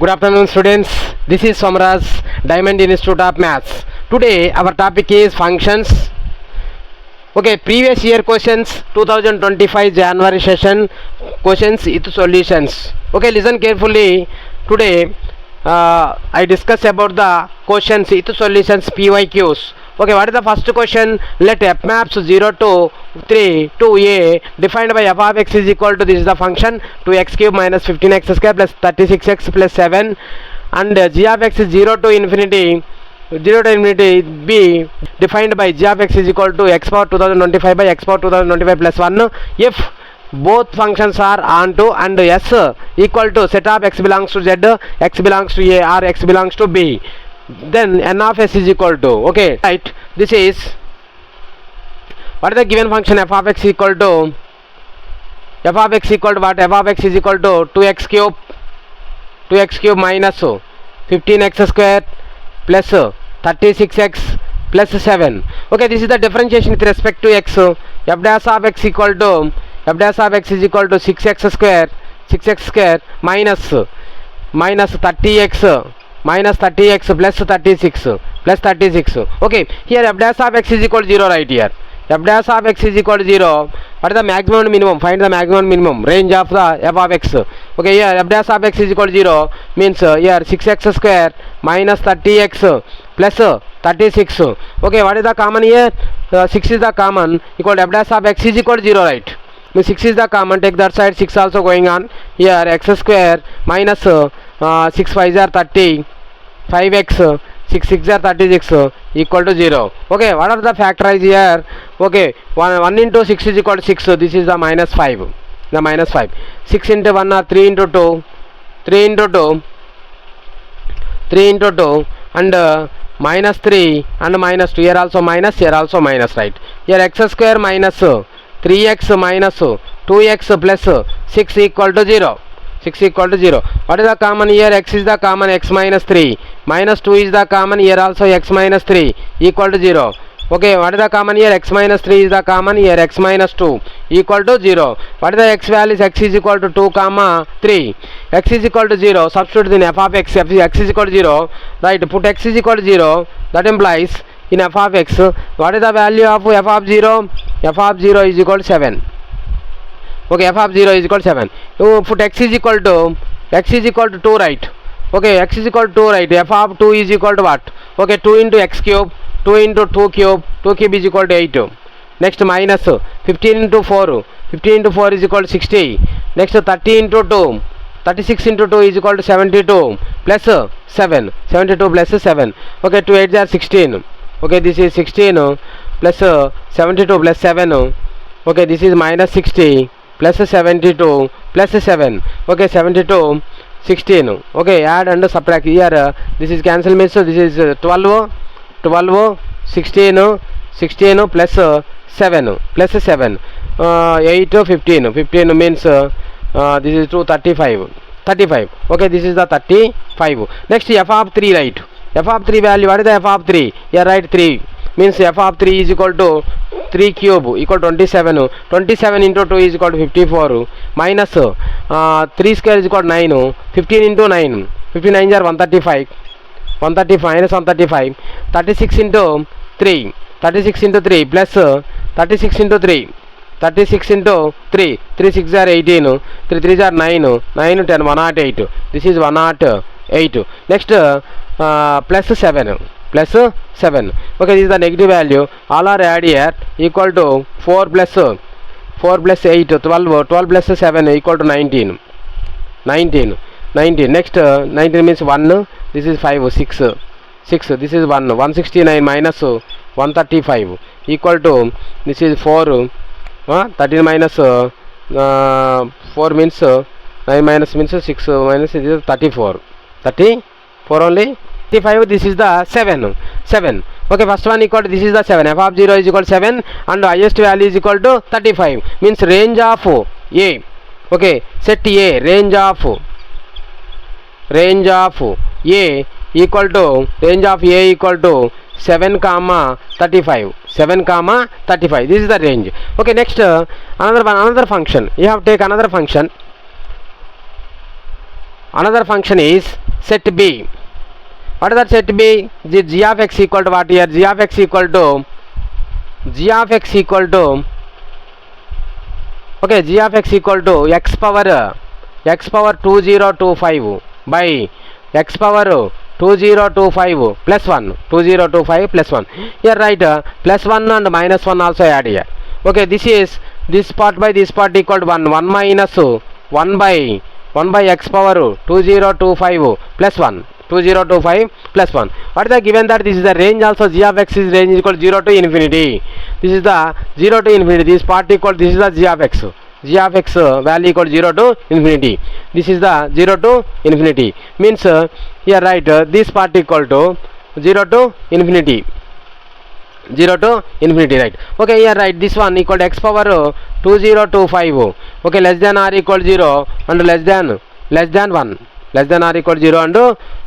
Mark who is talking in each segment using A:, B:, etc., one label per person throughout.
A: Good afternoon students, this is Somraj, Diamond Institute of Maths. Today our topic is functions. Okay, previous year questions, 2025 January session questions with solutions. Okay, listen carefully. Today I discuss about the questions with solutions PYQs. Okay, what is the first question? Let f maps 0 to 3 to a defined by f of x is equal to, this is the function, 2x cube minus 15x square plus 36x plus 7, and g of x is 0 to infinity b defined by g of x is equal to x power 2025 by x power 2025 plus 1 if both functions are onto and s equal to set of x belongs to z, x belongs to a, or x belongs to b, then n of s is equal to, okay, right, this is what is the given function f of x equal to, f of x equal to what? F of x is equal to 2x cube minus 15x square plus 36x plus 7. Okay, this is the differentiation with respect to x. F dash of x equal to, f dash of x is equal to 6x square minus 30x plus 36. Okay, here f dash of x is equal to 0 right here. F dash of x is equal to 0. What is the maximum and minimum? Find the maximum and minimum range of the f of x. Okay, here f dash of x is equal to 0 means here 6x square minus 30x plus 36. Okay, what is the common here? 6 is the common, equal to f dash of x is equal to 0, right? Means 6 is the common, take that side, 6 also going on. Here x square minus 6 5s are 30, 5x 6 6 are 36 equal to 0. Okay, what are the factorize here? Okay, 1 into 6 is equal to 6, this is the minus 5, 6 into 1 are 3 into 2, 3 into 2 and minus 3 and minus 2, here also minus, right? Here x square minus 3x minus 2x plus 6 equal to 0. What is the common here? X is the common, x minus 3 minus 2 is the common, here also x minus 3 equal to 0. Okay, what is the common here? X minus 3 is the common, here x minus 2 equal to 0. What is the x values? X is equal to 2 comma 3, x is equal to 0, substitute in f of x, x is equal to 0, right? Put x is equal to 0, that implies in f of x, what is the value of f of 0? F of 0 is equal to 7. Okay, f of 0 is equal to 7. You put x is equal to 2, right? Okay, x is equal to 2, right? F of 2 is equal to what? Okay, 2 into x cube, 2 into 2 cube is equal to 8. Next minus 15 into 4 is equal to 60. Next 30 into 2, 36 into 2 is equal to 72 plus 7, 72 plus 7. Okay, 2 8s are 16. Okay, this is 16 plus 72 plus 7. Okay, this is minus 60 plus 72 plus 7. Okay, 72 16. Okay, add and subtract here, this is cancel means this is 12 16 plus 7 8 15 means this is 2 35. Okay, this is the 35. Next f of 3, right? F of 3 value, what is the f of 3? Here write 3 means f of 3 is equal to 3 cube equal to 27. 27 into 2 is equal to 54 minus 3 square is equal to 9. 15 into 9, 59 are 135 minus 135. 36 into 3 plus 36 into 3 3 6 are 18, 3 3s are 9 10 108. This is 108. Next plus 7. Okay, this is the negative value, all are add here, equal to 4 plus 8 12 plus 7 equal to 19. Next 19 means 1, this is 5 6, this is 169 minus 135 equal to, this is 4 13 minus 4 means 9 minus means 6 minus, it is 34 only. 35, this is the 7. Okay, first one equal to, this is the 7, f of 0 is equal to 7 and highest value is equal to 35 means range of a. Okay, set a, range of a equal to 7 comma 35. This is the range. Okay, next another function. You have to take another function. Another function is set B. What is that set B? The g of x equal to what here? G of x equal to okay, g of x equal to x power 2025 by x power 2025 plus 1, 2025 plus 1. Here write plus 1 and minus 1 also add here. Okay, this part by this part equal to 1 minus 1 by x power 2025 plus 1, 2025 plus 1. What is the given that this is the range also? G of x is range is equal to 0 to infinity. This is the 0 to infinity. This part equal, this is the g of x. G of x value equal to 0 to infinity. This is the 0 to infinity. Means here write this part equal to 0 to infinity. 0 to infinity, right? Okay, here write this one equal to x power 2025. Okay, less than or equal to 0 and less than 1. Less than or equal to 0 and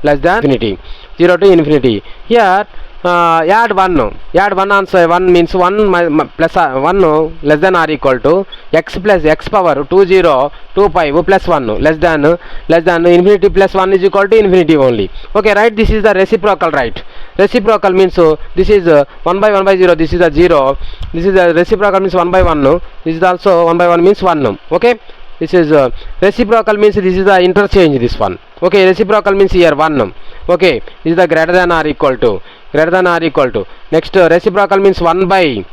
A: less than infinity. 0 to infinity. Here add 1 answer. 1 means 1 plus 1 less than or equal to x plus x power 2025 plus 1 less than infinity plus 1 is equal to infinity only. Okay, right? This is the reciprocal, right? Reciprocal means this is 1 by 1 by 0. This is a 0. This is the reciprocal means 1 by 1. This is also 1 by 1 means 1. Okay, this is reciprocal means this is the interchange, this one. Okay, reciprocal means here 1. Okay, this is the greater than or equal to. Next reciprocal means 1 by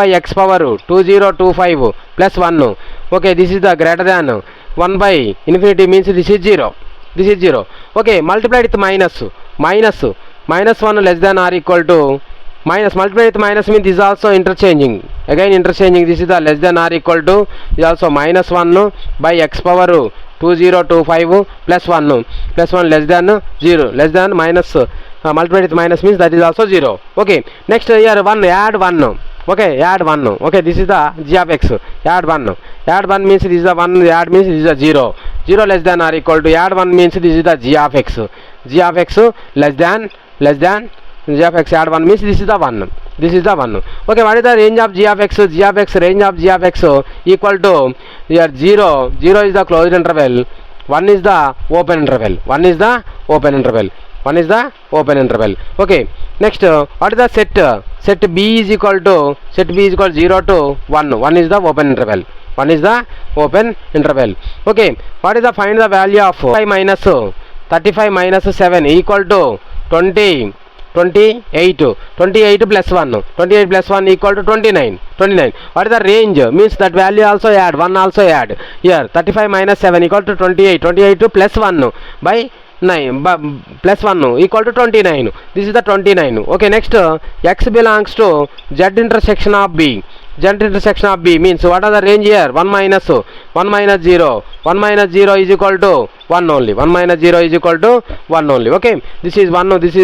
A: x power 2025 plus 1. Okay, this is the greater than 1 by infinity means this is 0. Okay, multiplied with minus 1 less than or equal to minus, multiplied with minus means this is also interchanging. Again interchanging, this is the less than or equal to, is also minus 1 by x power 2025 plus 1 less than 0, less than minus multiplied with minus means that is also 0. Okay, next here add 1. Okay, add 1. Okay, this is the g of x. Add 1 means this is the 1, add means this is a 0 less than or equal to, add 1 means this is the g of x less than g of x, add 1 means this is the 1. Okay, what is the range of g of x? Range of g of x equal to here 0 is the closed interval, 1 is the open interval. Okay, next what is the set B is equal to 0 to 1. 1 is the open interval. Okay, what is the find the value of 35 minus 7 equal to 28 plus 1 equal to 29. What is the range? Means that value also add, 1 also add. Here 35 minus 7 equal to 28 plus 1 by 9 plus 1 equal to 29. This is the 29. Okay, next x belongs to z intersection of B. Means what are the range here? 1 minus 0 is equal to 1 only. 1 minus 0 is equal to 1 only. Okay, this is 1. This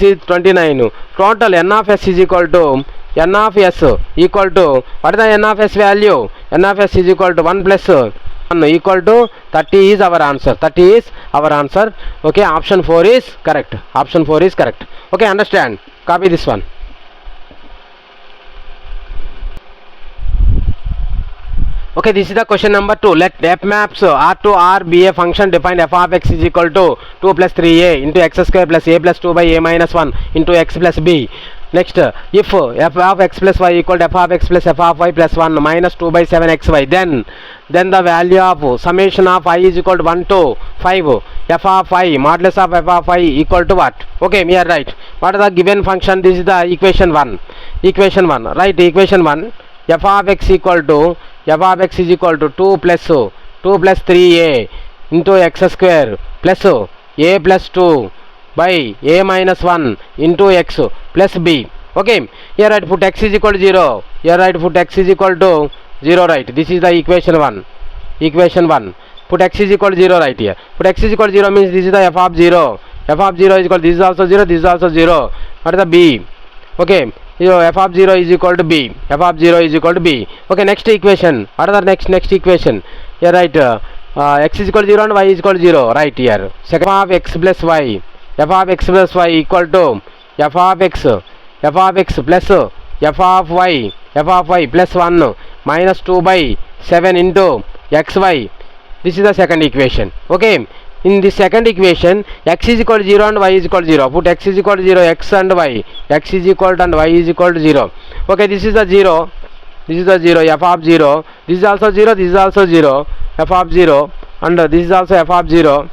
A: is 29. Total n of s is equal to n of s equal to, what is the n of s value? N of s is equal to 1 plus 1 equal to 30 is our answer. Okay, option 4 is correct. Okay, understand? Copy this one. Okay, this is the question number 2. Let f maps R to R be a function defined f of x is equal to 2 plus 3a into x square plus a plus 2 by a minus 1 into x plus b. Next, if f of x plus y equal to f of x plus f of y plus 1 minus 2 by 7xy, then the value of summation of I is equal to 1 to 5 f of I modulus of f of I equal to what? Okay, we are right. What is the given function? This is the equation 1. Right, equation 1. F of x is equal to 2 plus 3a into x square plus a plus 2 by a minus 1 into x plus b. Okay, here right put x is equal to 0. Right, this is the equation 1. Put x is equal to 0 right here. Put x is equal to 0 means this is the f of 0. Is equal to, this is also 0, What is the b? Okay, f of 0 is equal to b. Okay, next equation. What are the next equation? Here right, x is equal to 0 and y is equal to 0 right here. Second of x plus y. F of x plus y equal to f of x plus f of y plus 1 minus 2 by 7 into xy. This is the second equation. Okay, in the second equation x is equal to 0 and y is equal to 0. Put x is equal to 0, x and y, x is equal to and y is equal to 0. Okay, this is the 0, this is the 0, f of 0, this is also 0, this is also 0, f of 0, and this is also f of 0,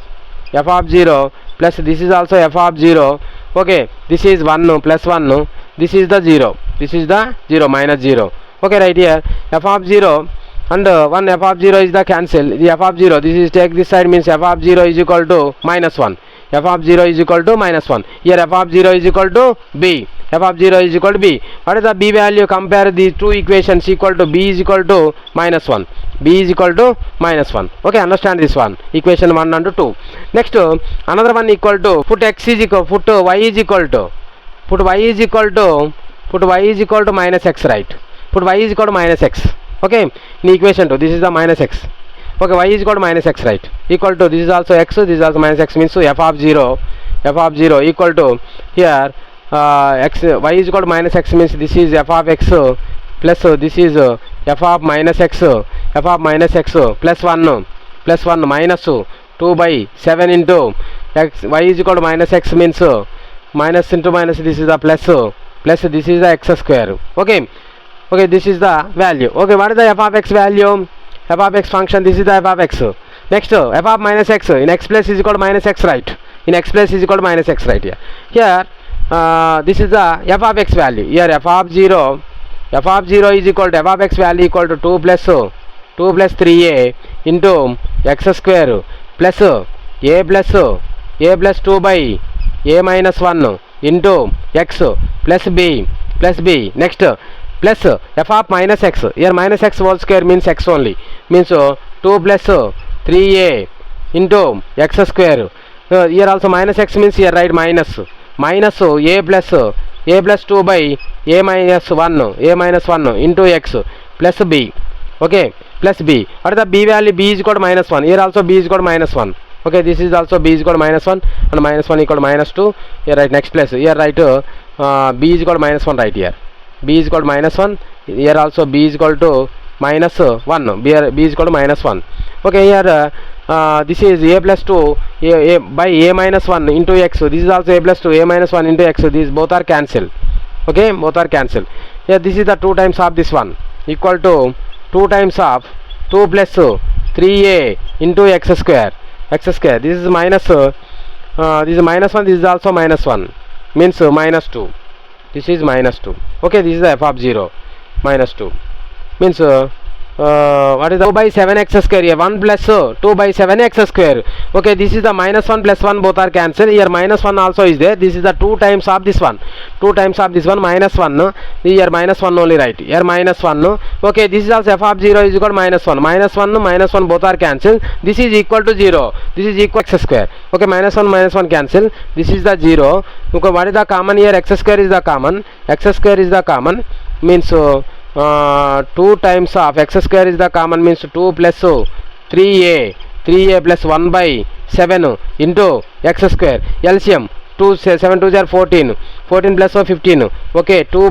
A: f of 0 plus this is also f of 0. Okay, this is 1 plus 1, this is the 0, this is the 0 minus 0. Okay, right here f of 0 and 1 f of 0 is the cancel, the f of 0, this is take this side, means f of 0 is equal to minus 1, f of 0 is equal to minus 1. Here f of 0 is equal to b, f of 0 is equal to b. What is the b value? Compare these two equations, equal to b is equal to minus 1, b is equal to minus 1. Okay, understand this one, equation 1 and 2. Next another one equal to, put x is equal, put y is equal to, put y is equal to, put y is equal to minus x, right? Put y is equal to minus x. Okay, in equation 2, this is the minus x. Okay, y is equal to minus x, right? Equal to, this is also x, this is also minus x, means so f of 0, f of 0 equal to, here x, y is equal to minus x, means this is f of x plus this is f of minus x, f of minus x plus 1 minus 2 by 7 into x, y is equal to minus x, means minus into minus, this is the plus this is the x square. Okay, okay, this is the value. Okay, what is the f of x value? F of x function, this is the f of x. Next f of minus x, in x place is equal to minus x, right? In x place is equal to minus x, right? Here this is the f of x value. Here f of 0 is equal to, f of x value equal to 2 plus 3a into x square plus a plus 2 by a minus 1 into x plus b. Next plus f of minus x, here minus x whole square means x only, means 2 plus 3a into x square. Here also minus x means, here write minus a plus 2 by a minus 1 into x plus b. Okay, plus b. What is the b value? B is equal to minus 1. Here also b is equal to minus 1. Okay, this is also b is equal to minus 1 and minus 1 equal to minus 2. Here write next place, here write b is equal to minus 1 right here. B is equal to minus 1. Here also b is equal to minus 1. B is equal to minus 1. Okay, here this is a plus 2 a by a minus 1 into x. This is also a plus 2 a minus 1 into x. These both are cancelled. Okay, both are cancelled. Here this is the 2 times of this one, equal to 2 times of 2 plus 3a into x square. This is minus this is minus 1, this is also minus 1, means minus 2. This is minus 2. Okay, this is the f of 0, minus 2, means what is the 2 by 7x square? Here 1 plus 2 by 7x square. Okay, this is the minus 1 plus 1, both are cancelled. Here minus 1 also is there. This is the 2 times of this one, 2 times of this one, minus 1. Here minus 1 only, right? Here minus 1. Okay, this is also f of 0 is equal to minus 1. Minus 1 both are cancelled. This is equal to 0. This is equal to x square. Okay, minus 1 cancel. This is the 0. Okay, what is the common here? X square is the common. X square is the common, means 2 times of x square is the common, means 2 plus 3a plus 1 by 7 into x square. LCM 2 7 2 are 14 plus 15. Okay, 2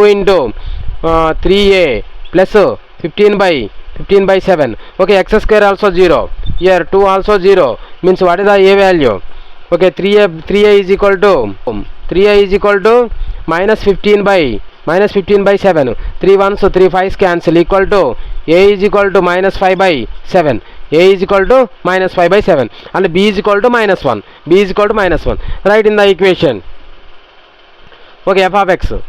A: into 3a plus 15 by 7. Okay, x square also 0. Here 2 also 0, means what is the a value? Okay, 3a is equal to minus 15 by 7. 3 1s, 3 5s cancel, equal to a is equal to minus 5 by 7. A is equal to minus 5 by 7 and b is equal to minus 1. B is equal to minus 1. Write in the equation. Okay, f of x, a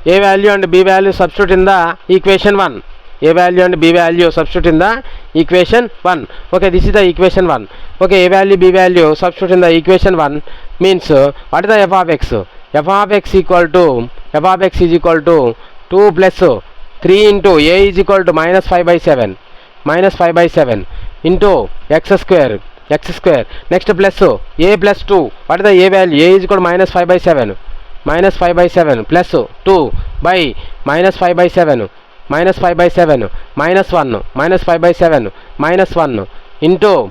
A: value and b value substitute in the equation 1. A value and b value substitute in the equation 1. Okay, this is the equation 1. Okay, a value, b value substitute in the equation 1, means what is the f of x? F of x is equal to 2 plus 3 into a is equal to minus 5 by 7 into x square. Next plus a plus 2. What is the a value? A is equal to minus 5 by 7 plus 2 by minus 5 by 7 minus 1 minus 5 by 7 minus 1 into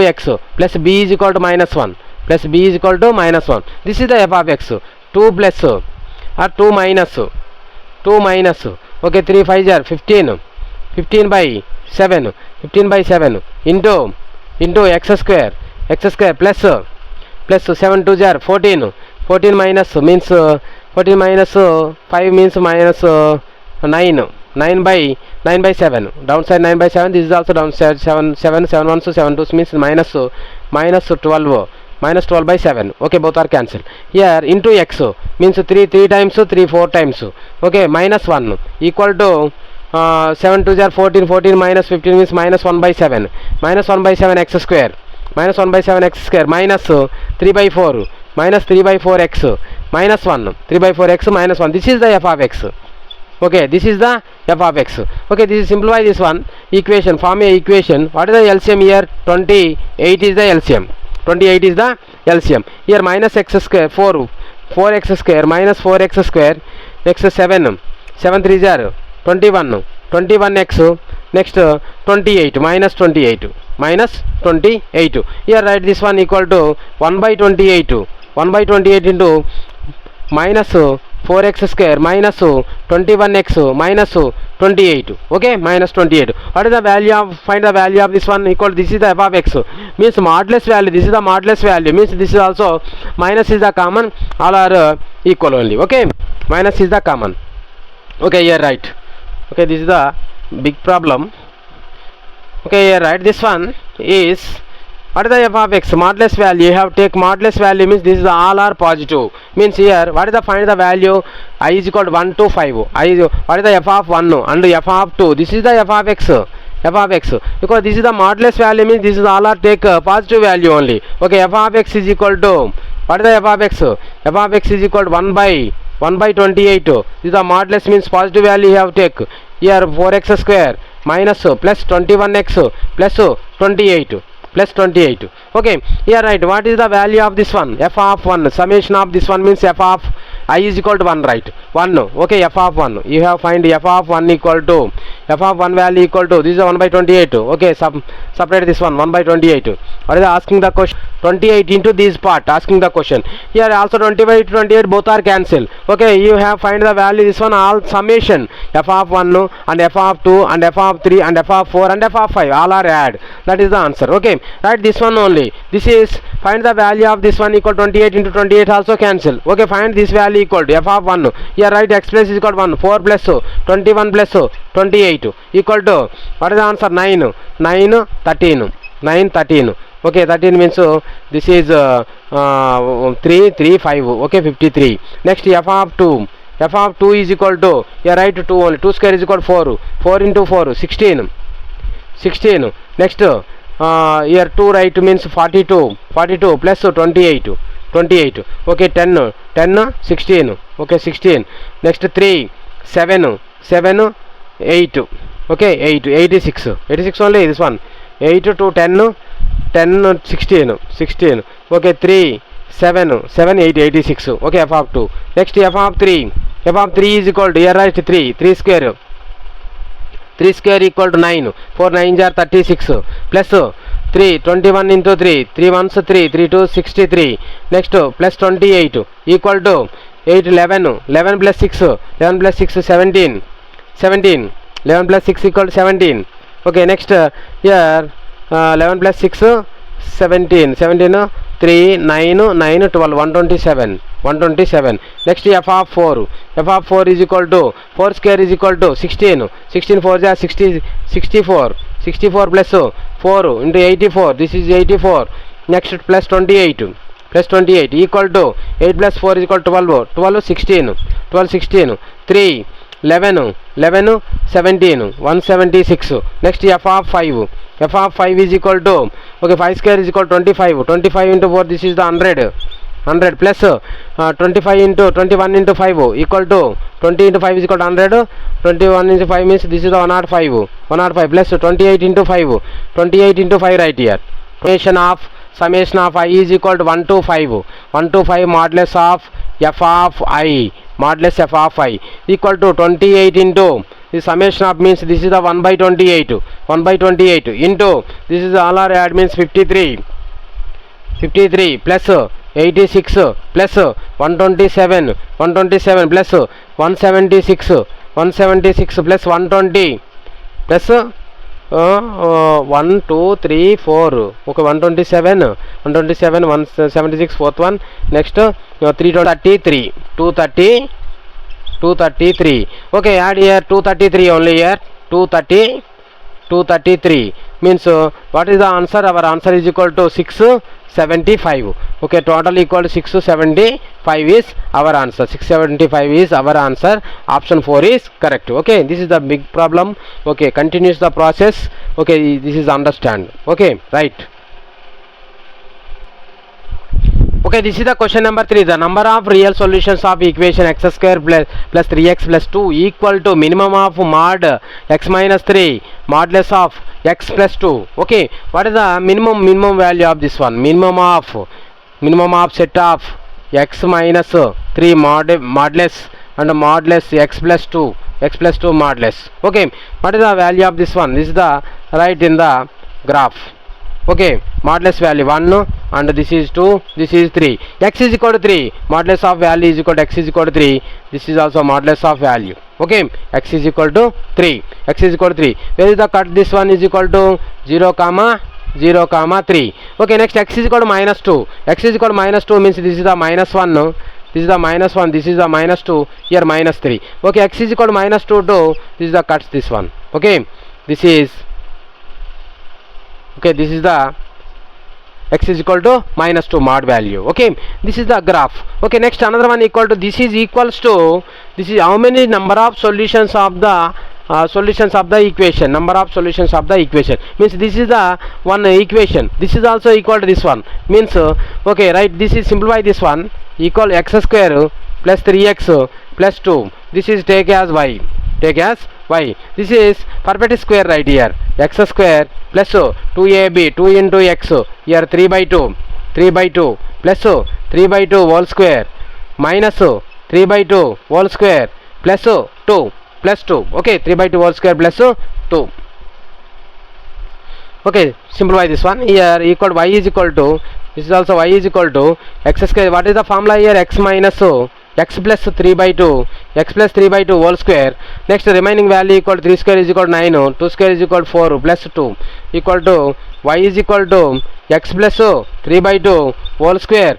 A: x plus b is equal to minus 1 plus b is equal to minus 1. This is the f of x. 2 plus or 2 minus. Okay, 3 5 are 15 by 7 into x square. x square plus 7 2 jar 14, 14 minus means 14 minus 5 means minus 9 by 7, downside 9 by 7, this is also downside 7 1 so 7 2 means minus 12, minus 12 by 7. Okay, both are cancelled. Here into x means 3 times 3 4 times. Okay, minus 1 equal to 7 2 jar 14, 14 minus 15 means minus 1 by 7, minus 1 by 7 x square, minus 1 by 7 x square, minus 3 by 4, minus 3 by 4 x, minus 1, 3 by 4 x minus 1. This is the f of x. Okay, this is the f of x. Okay, this is simplify this one equation, form a equation. What is the LCM here? 28 is the LCM. 28 is the LCM. Here minus x square 4x square minus 4x square x 7 3 jar 21 21x next 28 minus 28 here write this one equal to 1 by 28 into minus 4x square minus 21x minus 28. Okay, minus 28. What is the value of, find the value of this one equal, this is the f of x means modulus value, this is the modulus value means this is also minus is the common, all are equal only. Okay, minus is the common. Okay, here right. Okay, this is the big problem. Okay, here right, this one is what is the f of x modulus value, you have take modulus value means this is all are positive means here what is the find the value I is equal to 1 to 5, what is the f of 1 and f of 2, this is the f of x because this is the modulus value means this is all are take positive value only. Okay, f of x is equal to what is the f of x is equal to 1 by 28, this is the modulus means positive value you have take here 4x square minus plus 21x plus 28 plus 28. Okay, here right, what is the value of this one, f of 1, summation of this one means f of I is equal to 1, right, 1. Okay, f of 1 you have find f of 1 equal to f of 1 value equal to this is 1 by 28. Okay, separate this one 1 by 28. What is asking the question, 28 into this part asking the question. Here also 25 to 28 both are cancelled. Okay, you have find the value this one all summation f of 1 and f of 2 and f of 3 and f of 4 and f of 5 all are add, that is the answer. Okay, right, this one only, this is find the value of this one equal 28 into 28 also cancel. Okay, find this value equal to f of 1 here right, x plus is equal to 1, 4 plus 21 plus 28 equal to what is the answer, 9 13. Okay, 13 means this is 3 3 5. Okay, 53. Next f of 2 is equal to here right 2 only, 2 square is equal to 4 into 4 16. Next here 2 right means 42 plus 28. Okay, 10 16. Okay, 16. Next 3 7 8. Okay, 86 only this one, 8 to 10 16. Okay, 3 7 8 86. Okay, f of 2. Next f of 3 is equal to here right 3 square equal to 9, 4 9 are 36 plus 3 21 into 3 1s 3 2 63. Next plus 28 equal to 8 11 plus 6 17 11 plus 6 equal to 17. Okay, next here 11 plus 6 17 3 9 12 127. Next f of 4 is equal to 4 square is equal to 16 4 are 64 plus 4 into 84, this is 84. Next plus 28 equal to 8 plus 4 is equal to 12 16 3 11 17 176. Next f of 5 is equal to okay 5 square is equal to 25 into 4, this is the 100 plus 25 into 21 into 5 equal to 20 into 5 is equal to 100, 21 into 5 means this is the 105 plus 28 into 5 right here. Summation of I is equal to 1 to 5 modulus of f of I equal to 28 into the summation of means this is the 1 by 28 into this is all are add means 53 plus 86 plus 127 plus 176 plus 120 plus 1 2 3 4 okay 127 176 fourth one next 333 233 okay add here 233 only here 233 means what is the answer? Our answer is equal to 675 okay total equal to 675 is our answer. 675 is our answer. Option 4 is correct. Okay, this is the big problem. Okay, continues the process. Okay, this is understand. Okay, right. Okay, this is the question number 3. The number of real solutions of equation x square plus 3x plus 2 equal to minimum of mod x minus 3 modulus of x plus 2. Okay, what is the minimum value of this one? Minimum of set of x minus 3 modulus and modulus x plus 2 modulus. Okay, what is the value of this one? This is the right in the graph. Okay, modulus value 1 and this is 2, this is 3. X is equal to 3, modulus of value is equal to x is equal to 3. This is also modulus of value. Okay, x is equal to 3. X is equal to 3. Where is the cut? This one is equal to 0 comma 3. Okay, next x is equal to minus 2. X is equal to minus 2 means this is the minus 1. This is the minus 1, this is the minus 2, here minus 3. Okay, x is equal to minus 2 to this is the cuts this one. Okay, this is the x is equal to minus 2 mod value. Okay, this is the graph. Okay, next another one equal to this is equals to this is how many number of solutions of the equation. Number of solutions of the equation means this is the one equation. This is also equal to this one means okay, right, this is simplify this one equal x square plus 3x plus 2. This is take as y. This is perfect square right here. X square plus 2ab 2 into x here 3 by 2 plus 3 by 2 whole square minus 3 by 2 whole square plus 2. Okay, 3 by 2 whole square plus 2. Okay, simplify this one here equal y is equal to this is also y is equal to x square. What is the formula here? X minus x plus 3 by 2 whole square. Next remaining value equal to 3 square is equal to 9, 2 square is equal to 4 plus 2 equal to y is equal to x plus 3 by 2 whole square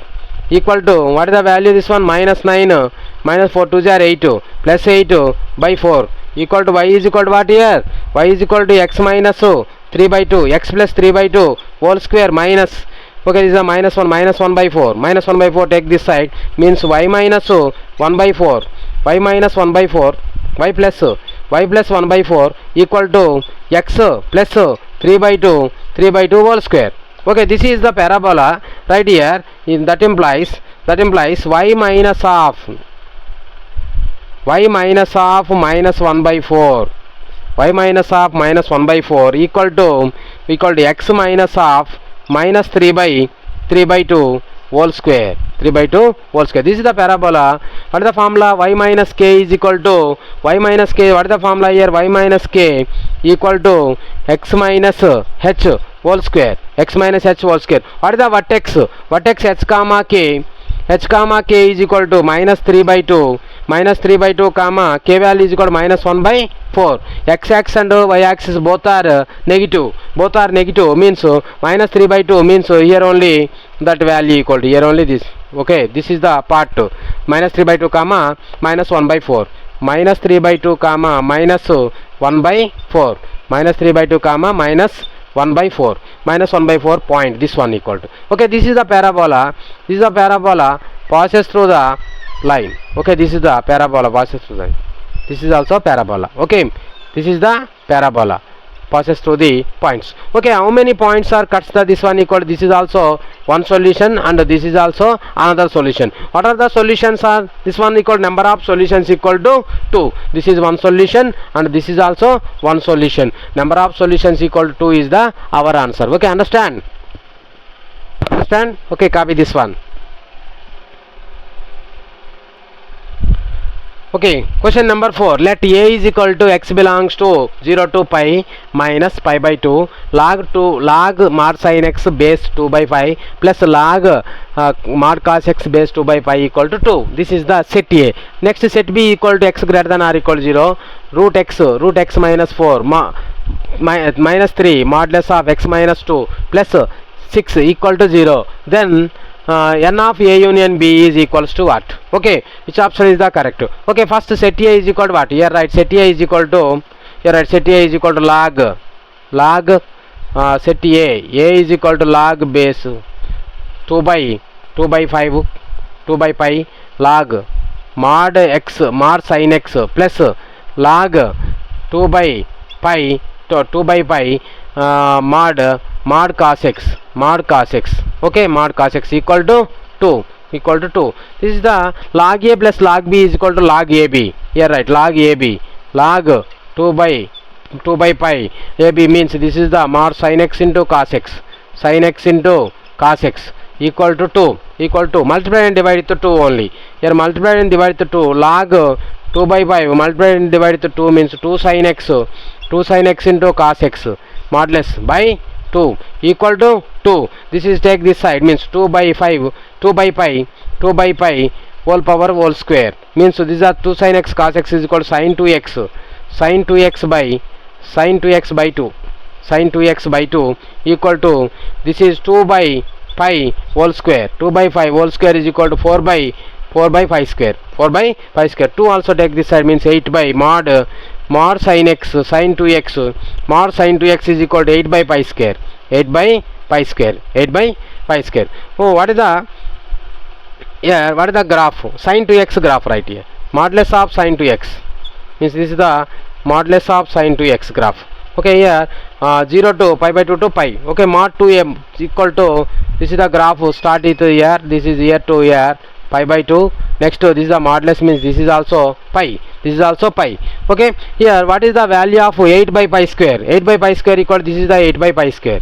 A: equal to what is the value? This one minus 9 minus 4 2 are 8 plus 8 by 4 equal to y is equal to what here? Y is equal to x minus 3 by 2 x plus 3 by 2 whole square minus. Okay, this is a minus 1 by 4. Minus 1 by 4 take this side means y minus 1 by 4. Y minus 1 by 4. Y plus 1 by 4 equal to x plus 3 by 2 whole square. Okay, this is the parabola right here. That implies y minus of minus 1 by 4. Y minus of minus 1 by 4 equal to x minus of minus 3 by 2 whole square. This is the parabola. What is the formula? Y minus k is equal to y minus k. What is the formula here? Y minus k equal to x minus h whole square. X minus h whole square. What is the vertex? H comma k. H comma k is equal to minus 3 by 2 comma k value is equal to minus 1 by 4. X axis and y axis both are negative means minus 3 by 2 means here only that value equal to here only this. Okay, this is the part minus 3 by 2 comma minus 1 by 4 minus 3 by 2 comma minus 1 by 4 minus 3 by 2 comma minus 1 by 4 minus 1 by 4 point this one equal to. Okay, this is the parabola passes through the line. Okay, this is the parabola passes through the line. This is also parabola. Okay, this is the parabola passes through the points. Okay, how many points are cuts the this one equal to this is also one solution and this is also another solution. What are the solutions are? This one equal number of solutions equal to 2. This is one solution and this is also one solution. Number of solutions equal to 2 is the our answer. Okay, understand? Okay, copy this one. Okay, question number 4. Let a is equal to x belongs to 0 to pi minus pi by 2 log mod sin x base 2 by 5 plus log mod cos x base 2 by pi equal to 2. This is the set A. Next set B equal to x greater than or equal to 0 root x minus 4 minus 3 modulus of x minus 2 plus 6 equal to 0, then n of A union B is equals to what? Okay, which option is the correct? Okay, first set A is equal to what? Here right, set A is equal to, here right, set A is equal to log set A is equal to log base 2 by 5 2 by pi log mod x mod sin x plus log 2 by pi mod cos x okay, mod cos x equal to 2. This is the log A plus log B is equal to log AB. Here right, log AB log 2 by pi AB means this is the mod sin x into cos x equal to 2 multiply and divide to 2 only. Here multiply and divide to 2 log 2 by 5 multiply and divide to 2 means 2 sin x into cos x modulus by 2 equal to 2. This is take this side means 2 by pi whole power whole square means these are 2 sin x cos x is equal to sin 2x by 2 equal to this is 2 by pi whole square. 2 by 5 whole square is equal to 4 by pi square. 2 also take this side means 8 by mod sin 2x mod sin 2x is equal to 8 by pi square. Oh, what is the graph? Sin 2x graph right here. Modulus of sin 2x means this is the modulus of sin 2x graph. Okay, here 0 to pi by 2 to pi. Okay, mod 2m equal to this is the graph start with here, this is here to here pi by 2. Next this is the modulus means this is also pi. Okay, here what is the value of 8 by pi square? 8 by pi square equal to this is the 8 by pi square.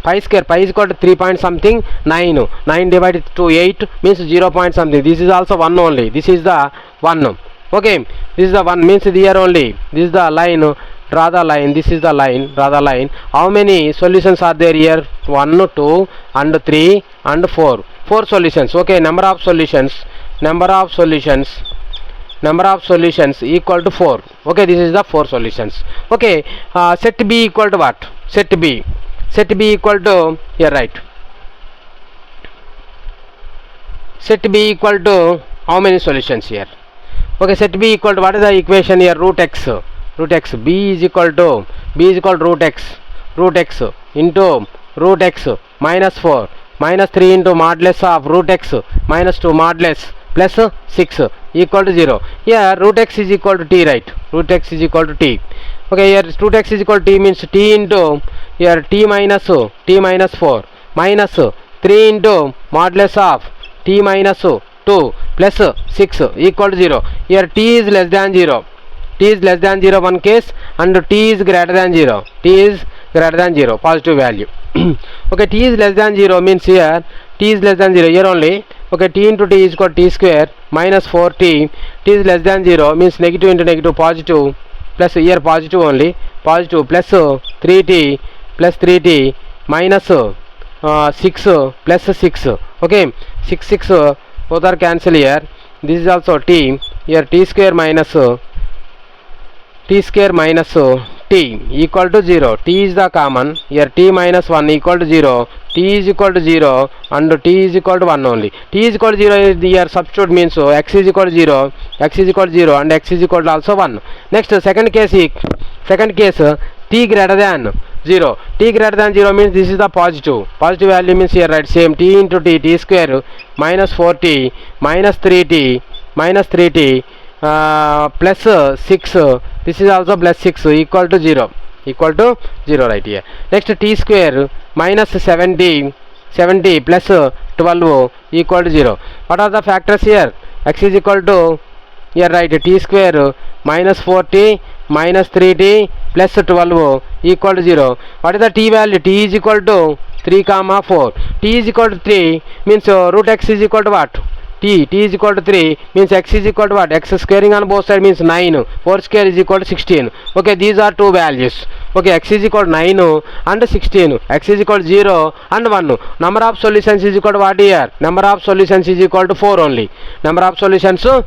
A: Pi is equal to 3 point something 9 divided to 8 means 0 point something. This is also 1 only. This is the 1. Okay, this is the 1 means here only. This is the line. Draw the line. This is the line. Draw the line. How many solutions are there here? 1, 2 and 3 and 4. 4 solutions. Okay, number of solutions equal to 4. Okay, this is the 4 solutions. Okay, set B equal to what? Set B equal to here right. Set B equal to how many solutions here? Okay, set B equal to what is the equation here? Root x. B is equal to root x into root x minus 4 minus 3 into modulus of root x minus 2 modulus plus 6 equal to 0. Here root x is equal to t, right? Root x is equal to t. Okay, here root x is equal to t means t into here t minus 4 minus 3 into modulus of t minus 2 plus 6 equal to 0. Here t is less than 0. One case and t is greater than 0. Positive value. Okay, t is less than 0 means here t is less than 0 here only. Okay, t into t is equal to t square minus 4t. T is less than 0 means negative into negative positive plus here positive only. Positive plus 3t minus 6 plus 6. Okay, 6 both are cancel here. This is also t. Here t square minus t equal to 0. T is the common. Here t minus 1 equal to 0. T is equal to 0 and t is equal to 1 only. T is equal to 0 is here substitute means x is equal to 0 and x is equal to also 1. Next second case t greater than 0. T greater than 0 means this is the positive value means here right same t into t square minus 4t minus 3t plus 6. This is also plus 6 equal to 0 right here. Next t square minus 70 plus 12 equal to 0. What are the factors here? X is equal to here right t square minus 4t minus 3t plus 12 equal to 0. What is the t value? T is equal to 3, 4. T is equal to 3 means root x is equal to what? T is equal to 3 means x is equal to what? X squaring on both sides means 9. 4 square is equal to 16. Okay, these are two values. Okay, x is equal to 9 and 16. X is equal to 0 and 1. Number of solutions is equal to what here? Number of solutions is equal to 4 only. Number of solutions 4.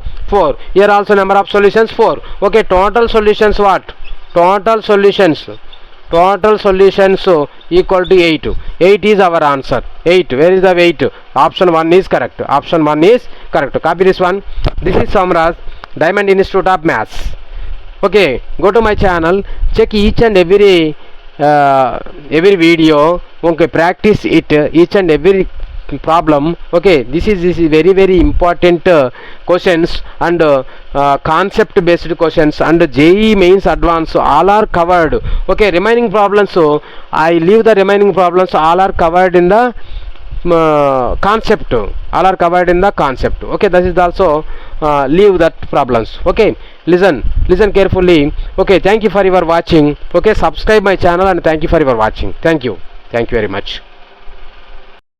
A: Here also number of solutions 4. Okay, total solutions what? Total solutions total solutions equal to 8. 8 is our answer. 8. Where is the 8? Option 1 is correct. Option 1 is correct. Copy this one. This is Samraj, Diamond Institute of Maths. Okay, go to my channel, check each and every video. Okay, practice it, each and every problem. Okay, this is very very important questions and concept based questions and JEE mains advanced all are covered. Okay, remaining problems, so I leave the remaining problems, all are covered in the concept, all are covered in the concept. Okay, that is also leave that problems. Okay, listen carefully. Okay, thank you for your watching. Okay, subscribe my channel and thank you for your watching. Thank you very much.